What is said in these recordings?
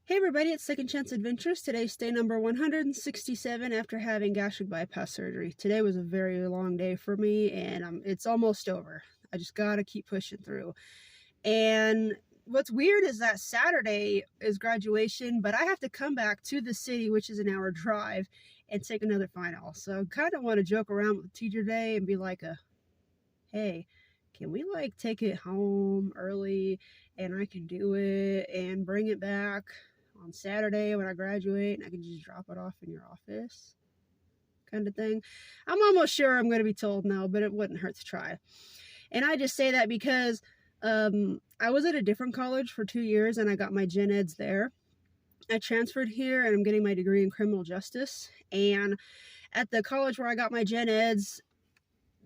Hey everybody, it's Second Chance Adventures. Today's day number 167 after having gastric bypass surgery. Today was a very long day for me and it's almost over. I just gotta keep pushing through. And what's weird is that Saturday is graduation, but I have to come back to the city, which is an hour drive, and take another final. So I kind of want to joke around with the teacher day and be like hey, can we take take it home early and I can do it and bring it back on Saturday when I graduate and I can just drop it off in your office kind of thing. I'm almost sure I'm going to be told no, but it wouldn't hurt to try. And I just say that because I was at a different college for 2 years and I got my gen eds there. I transferred here and I'm getting my degree in criminal justice. And at the college where I got my gen eds,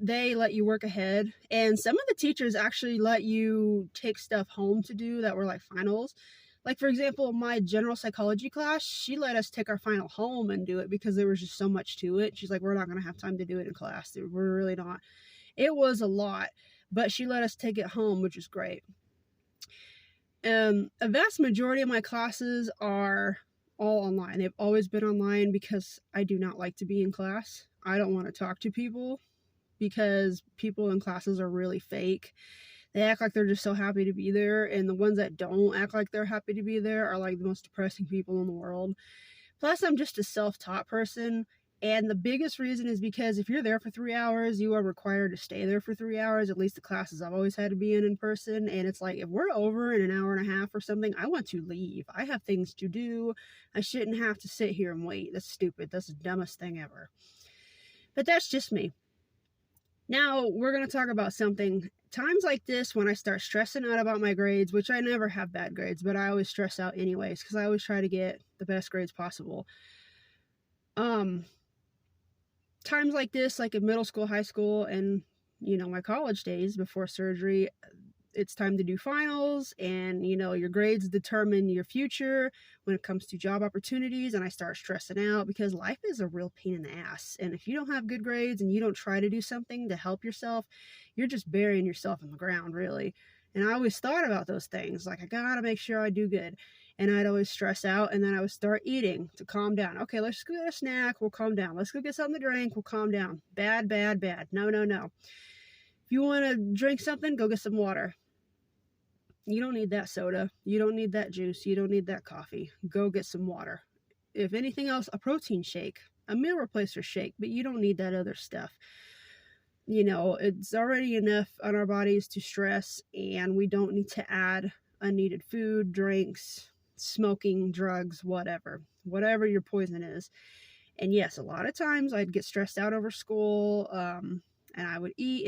they let you work ahead. And some of the teachers actually let you take stuff home to do that were like finals. Like, for example, my general psychology class, she let us take our final home and do it because there was just so much to it. She's like, we're not going to have time to do it in class. We're really not. It was a lot, but she let us take it home, which is great. A vast majority of my classes are all online. They've always been online because I do not like to be in class. I don't want to talk to people because people in classes are really fake. They act like they're just so happy to be there, and the ones that don't act like they're happy to be there are like the most depressing people in the world. Plus, I'm just a self-taught person, and the biggest reason is because if you're there for 3 hours, you are required to stay there for 3 hours, at least the classes I've always had to be in person, and it's like, if we're over in an hour and a half or something, I want to leave. I have things to do. I shouldn't have to sit here and wait. That's stupid. That's the dumbest thing ever. But that's just me. Now, we're going to talk about something. Times like this, when I start stressing out about my grades, which I never have bad grades, but I always stress out anyways, because I always try to get the best grades possible. Times like this, like in middle school, high school, and, my college days before surgery, it's time to do finals, and your grades determine your future when it comes to job opportunities, and I start stressing out because life is a real pain in the ass, and if you don't have good grades and you don't try to do something to help yourself, you're just burying yourself in the ground, really. And I always thought about those things, like I gotta make sure I do good, and I'd always stress out, and then I would start eating to calm down. Okay, let's go get a snack, we'll calm down. Let's go get something to drink, we'll calm down. Bad, bad, bad. No. If you want to drink something, go get some water. You don't need that soda. You don't need that juice. You don't need that coffee. Go get some water. If anything else, a protein shake, a meal replacer shake, but you don't need that other stuff. It's already enough on our bodies to stress, and we don't need to add unneeded food, drinks, smoking, drugs, whatever your poison is. And yes, a lot of times I'd get stressed out over school, and I would eat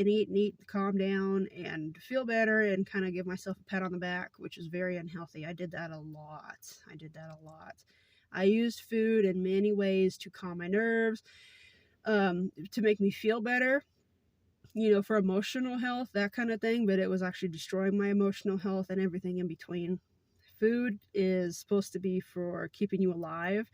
to calm down and feel better and kind of give myself a pat on the back, which is very unhealthy. I did that a lot. I used food in many ways to calm my nerves, to make me feel better, for emotional health, that kind of thing, but it was actually destroying my emotional health and everything in between. Food is supposed to be for keeping you alive.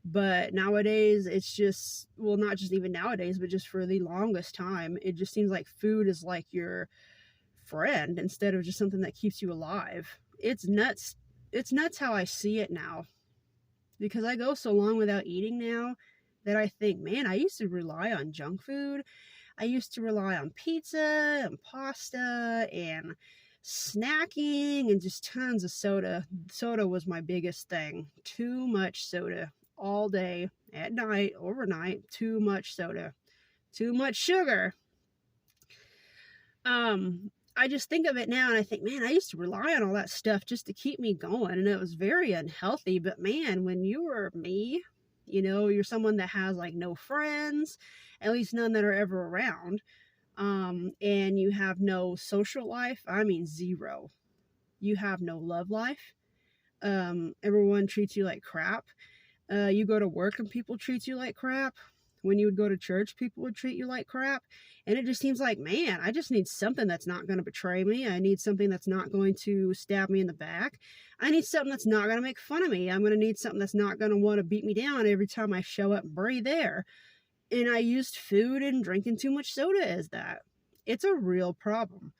But nowadays, it's just, well, not just even nowadays, but just for the longest time, it just seems like food is like your friend instead of just something that keeps you alive. It's nuts. It's nuts how I see it now. Because I go so long without eating now that I think, man, I used to rely on junk food. I used to rely on pizza and pasta and snacking and just tons of soda. Soda was my biggest thing. Too much soda. All day, at night, overnight, too much soda, too much sugar. I just think of it now and I think, man, I used to rely on all that stuff just to keep me going, and it was very unhealthy. But man, when you were me, you're someone that has like no friends, at least none that are ever around, and you have no social life. I mean, zero. You have no love life. Everyone treats you like crap. You go to work and people treat you like crap. When you would go to church, people would treat you like crap. And it just seems like, man, I just need something that's not going to betray me. I need something that's not going to stab me in the back. I need something that's not going to make fun of me. I'm going to need something that's not going to want to beat me down every time I show up and breathe air. And I used food and drinking too much soda as that. It's a real problem.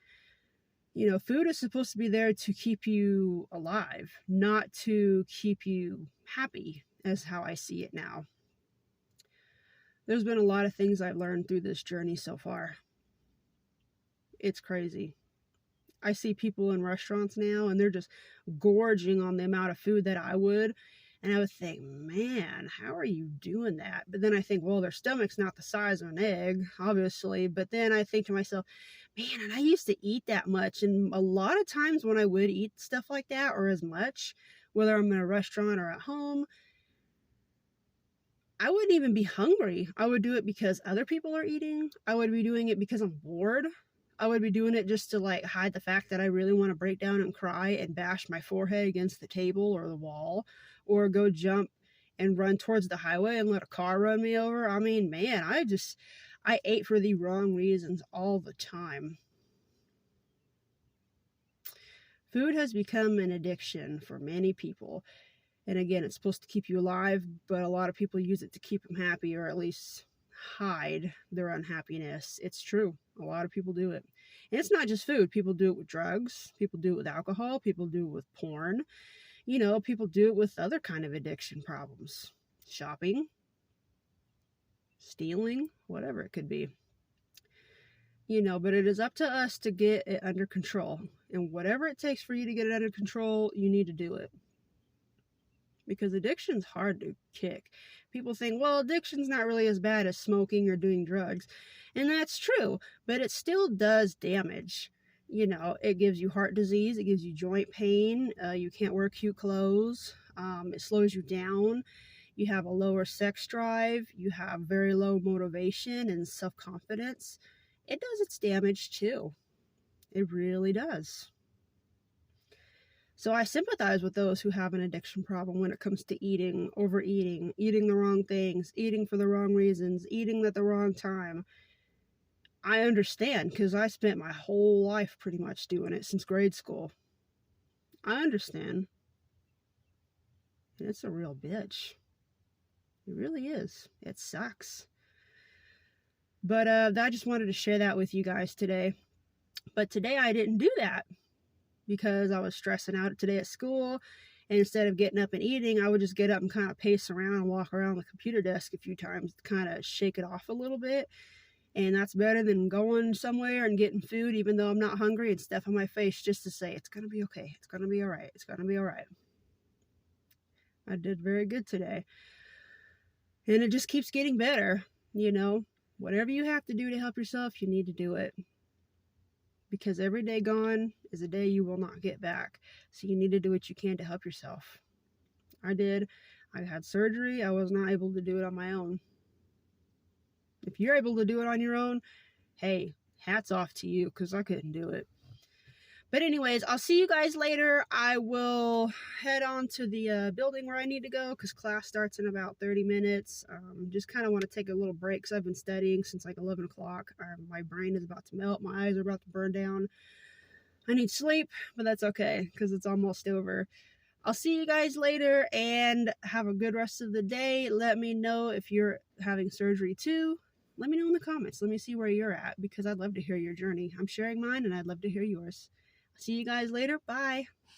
You know, food is supposed to be there to keep you alive, not to keep you happy, as how I see it now. There's been a lot of things I've learned through this journey so far. It's crazy. I see people in restaurants now and they're just gorging on the amount of food that I would. And I would think, man, how are you doing that? But then I think, well, their stomach's not the size of an egg, obviously. But then I think to myself, man, and I used to eat that much. And a lot of times when I would eat stuff like that or as much, whether I'm in a restaurant or at home, I wouldn't even be hungry. I would do it because other people are eating. I would be doing it because I'm bored. I would be doing it just to like hide the fact that I really want to break down and cry and bash my forehead against the table or the wall, or go jump and run towards the highway and let a car run me over. I mean, man, I ate for the wrong reasons all the time. Food has become an addiction for many people. And again, it's supposed to keep you alive, but a lot of people use it to keep them happy, or at least hide their unhappiness. It's true. A lot of people do it. And it's not just food. People do it with drugs. People do it with alcohol. People do it with porn. You know, people do it with other kind of addiction problems. Shopping, stealing, whatever it could be. You know, but it is up to us to get it under control. And whatever it takes for you to get it under control, you need to do it. Because addiction's hard to kick. People think, well, addiction's not really as bad as smoking or doing drugs. And that's true, but it still does damage. You know, it gives you heart disease, it gives you joint pain, you can't wear cute clothes, it slows you down, you have a lower sex drive, you have very low motivation and self-confidence. It does its damage too. It really does. So I sympathize with those who have an addiction problem when it comes to eating, overeating, eating the wrong things, eating for the wrong reasons, eating at the wrong time. I understand because I spent my whole life pretty much doing it since grade school. I understand. And it's a real bitch. It really is. It sucks. But I just wanted to share that with you guys today. But today I didn't do that, because I was stressing out today at school, and instead of getting up and eating, I would just get up and kind of pace around and walk around the computer desk a few times to kind of shake it off a little bit. And that's better than going somewhere and getting food, even though I'm not hungry, and stuff on my face just to say, it's going to be okay. It's going to be all right. It's going to be all right. I did very good today. And it just keeps getting better. You know, whatever you have to do to help yourself, you need to do it. Because every day gone is a day you will not get back. So you need to do what you can to help yourself. I did. I had surgery. I was not able to do it on my own. If you're able to do it on your own, hey, hats off to you, because I couldn't do it. But anyways, I'll see you guys later. I will head on to the building where I need to go, because class starts in about 30 minutes. Just kind of want to take a little break, because I've been studying since like 11 o'clock. My brain is about to melt. My eyes are about to burn down. I need sleep, but that's okay, because it's almost over. I'll see you guys later, and have a good rest of the day. Let me know if you're having surgery too. Let me know in the comments. Let me see where you're at, because I'd love to hear your journey. I'm sharing mine, and I'd love to hear yours. See you guys later. Bye.